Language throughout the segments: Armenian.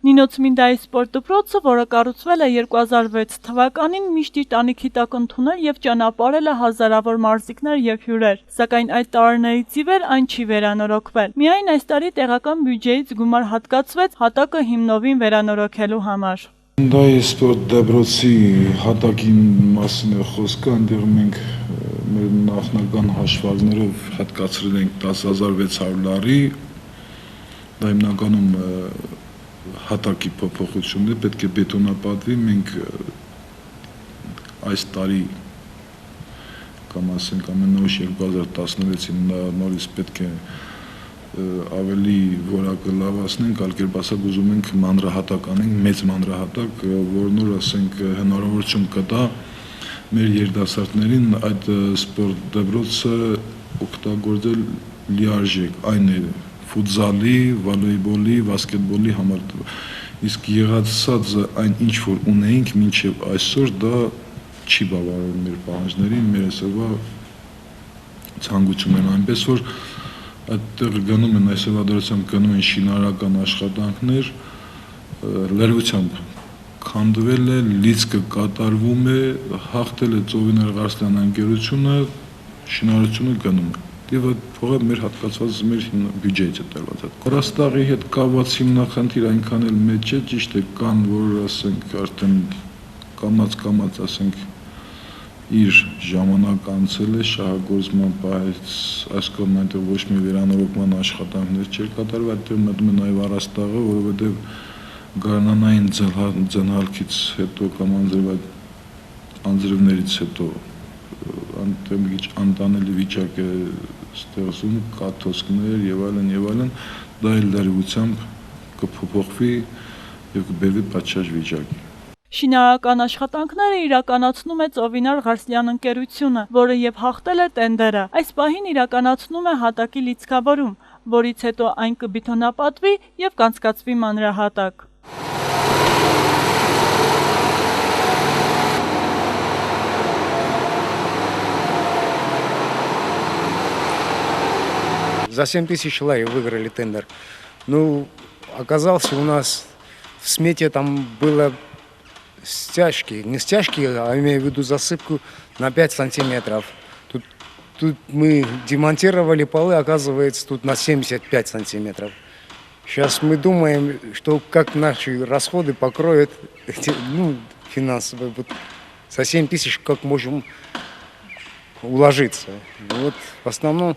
Նինո Ծմինդայի սպորտ դպրոցը, որը կառուցվել է 2006 թվականին, միշտ իր տանիքի տակ ընդունել եւ ճանապարհել է հազարավոր մարզիկներ եւ հյուրեր, սակայն այդ տարիներից ի վեր այն չի վերանորոգվել։ Միայն այս տարի տեղական բյուջեից գումար հատկացվեց հատակը հիմնովին վերանորոգելու համար։ Ծմինդայի սպորտ դպրոցի հատակի մասին է խոսքը, այնտեղ մենք մեր նախնական հաշվարկներով հատկացրել ենք 10,600 լարի, դա հիմնականում հատակի փոփոխությունն է, պետք է բետոնապատվի, մենք այս տարի կամ ասենք ամենաուշ 2016-ին նորից պետք է ավելի որակը լավացնենք, այլ կերպ ասած ուզում ենք մանրահատակ անենք, մեծ մանրահատակ, որ նոր ասենք հնարավորություն կտա մեր երիտասարդներին այդ սպորտ դպրոցը օգտագործել լիարժեք, այն է ֆուտզալի, վոլեյբոլի, բասկետբոլի համար, իսկ եղածածը այն ինչ որ ունեինք մինչև այսօր դա չի բավարարում մեր պահանջներին, մեր այսօրվա ցանկություններն, այնպես որ այդտեղ գնում են այսօրվա դրությամբ գնում են շինարարական աշխատանքներ, լրիվությամբ քանդվել է, լիցքը կատարվում է, հաղթել է Ծովինար Ղարսլյան ընկերությունը, շինարարությունը գնում է։ Եվ այդ փողը մեր հատկացված մեր բյուջեից է տրված։ Կորաստաղի հետ կապված հիմնախնդիր այնքան էլ մեծ չէ, ճիշտ է, կան, որ ասենք արդեն կամաց ասենք իր ժամանակ անցել է շահագործման, բայց այս կողմն այնտեղ ոչ մի վերանորոգման աշխատանքներ չէր կատարվել, այդտեղ մտնում է նաև առաստաղը, որովհետև գարնանային ձնհալքից հետո կամ անձրևներից հետո այնտեղ մի քիչ անտանելի վիճակ է ստեղծում, կաթոսկներ եւ այլն, դա էլ լրիվությամբ կփոփոխվի եւ կբերվի պատշաճ վիճակի։ Շինարարական աշխատանքները իրականացնում է Ծովինար Ղարսլյան ընկերությունը, որը եւ հաղթել է տենդերը։ Այս պահին իրականացնում է հատակի լիցքավորում, որից հետո այն կբետոնապատվի եւ կանցկացվի մանրահատակ։ За 7 тысяч лари выиграли тендер. Ну, оказался у нас в смете там было стяжки, не стяжки, а имею в виду засыпку на 5 сантиметров. Тут мы демонтировали полы, оказывается, тут на 75 сантиметров. Сейчас мы думаем, что как наши расходы покроют финансовые. Вот за 7 тысяч как можем уложиться. Вот в основном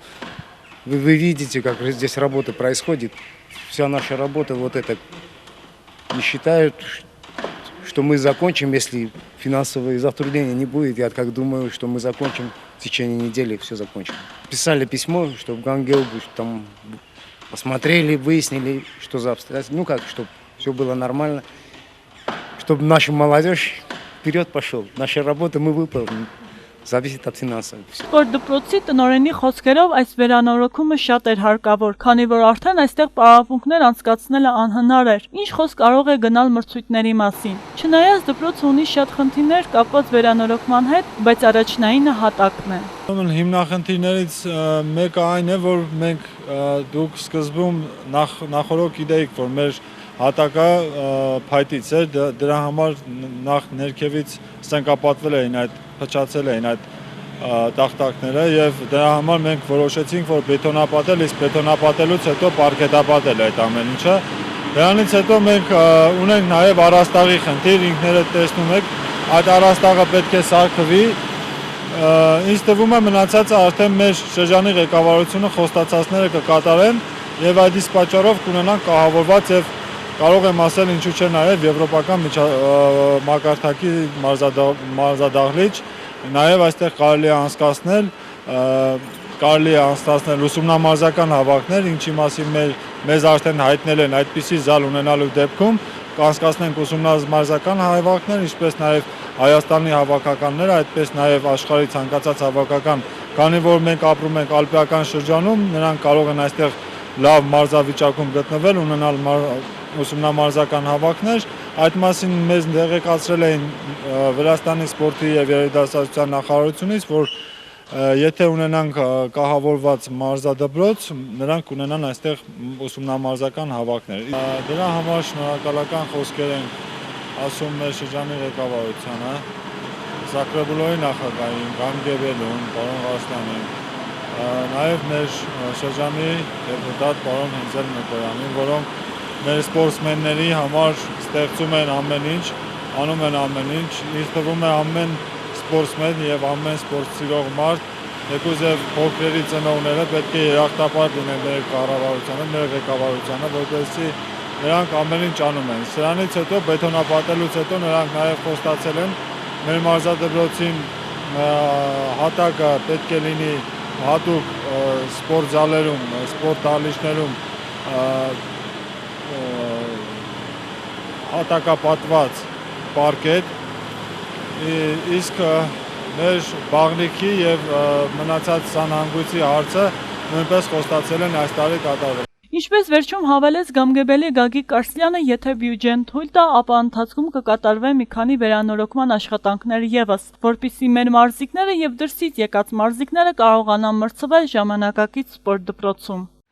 вы видите, как здесь работа происходит. Вся наша работа вот это. Не считают, что мы закончим, если финансовые затруднения не будет. Я как думаю, что мы закончим в течение недели, все закончим. Писали письмо, чтобы Гангел там посмотрели, выяснили, что за обстоятельства. Чтобы все было нормально. Чтобы наша молодежь вперед пошел. Наша работа мы выполним. Зависит от финансов. Սպորտ դպրոցի տնօրենի խոսքերով այս վերանորոգումը շատ էր հարկավոր, քանի որ արդեն այստեղ պարապմունքներ անցկացնելը անհնար էր։ Ինչ խոսք կարող է գնալ մրցույթների մասին։ Չնայած դպրոցը ունի շատ խնդիրներ կապված վերանորոգման հետ, բայց առաջնայինը հատակն է։ Հիմնախնդիրներից մեկը այն է, որ մենք դուք սկզբում նախորդ գիտեիք, որ մեր հատակը փայտից էր, դրա համար նախ ներքևից ստենկապատվել էին այդ փչացել էին այդ տախտակները եւ դրա համար մենք որոշեցինք, որ բետոնապատել, իսկ բետոնապատելուց հետո պարկետապատել այդ ամեն ինչը։ Դրանից հետո մենք ունենք նաեւ առաստաղի խնդիր, ինքներդ տեսնում եք, այդ առաստաղը պետք է սարքվի։ Ինձ թվում է մնացածը արդեն մեր շրջանի ղեկավարությունը խոստացածները կկատարեն եւ այդ իսկ պատճառով կունենանք կահավորված եւ կարող եմ ասել ինչու՞ չէ նաև եվրոպական մակարդակի մարզադահլիճ, նաև այստեղ կարելի է անցկացնել ուսումնամարզական հավաքներ, ինչի մասին մեզ արդեն հայտնել են այդպիսի զալ ունենալու դեպքում կանցկացնենք ուսումնամարզական հավաքներ, ինչպես նաև Հայաստանի հավաքականները, այդպես նաև աշխարհի ցանկացած հավաքական, քանի որ մենք ապրում ենք ալպիական շրջանում, նրանք կարող են այստեղ լավ մարզավիճակում գտնվել, ունենալ ուսումնամարզական հավաքներ, այդ մասին մեզ տեղեկացրել էին Վրաստանի սպորտի եւ երիտասարդության նախարարությունից, որ Եթե ունենանք կահավորված մարզադպրոց, նրանք ունենան այստեղ ուսումնամարզական հավաքներ։ Դրա համար շնորհակալական խոսքեր ենք ասում մեր շրջանի ղեկավարությանը, Սակրեբուլոյի նախագահին, Գամգեբելուն, պարոն Ղարստանին, նաև մեր շրջանի դեպուտատ պարոն Հենձել Մկոյանին, որոնք մեր սպորտսմենների համար ստեղծում են ամեն ինչ, անում են ամեն ինչ, ինձ թվում է ամեն սպորտսմեն եւ ամեն սպորտ սիրող մարդ, եկուզեւ փոքրերի ծնողները պետք է երախտապար լինեն մեր կառավարությանը, մեր ղեկավարությանը, որպեսզի նրանք ամեն ինչ անում են։ Սրանից հետո բետոնապատելուց հետո նրանք նաև խոստացել են մեր մարզադպրոցին հատակը պետք է լինի հատուկ սպորտ զալերում, սպորտ դահլիճներում հատակապատված պարկետ, իսկ մեր բաղնիքի եւ մնացած սանհանգույցի հարցը նույնպես խոստացել են այս տարի կատարել։ Ինչպես վերջում հավելեց Գամգեբելի Գագիկ Կարսլյանը, եթե բյուջեն թույլ տա, ապա ընթացքում կկատարվեն մի քանի վերանորոգման աշխատանքներ եւս, որպիսի մեր մարզիկները եւ դրսից եկած մարզիկները կարողանան մրցվել ժամանակակից սպորտ դպրոցում։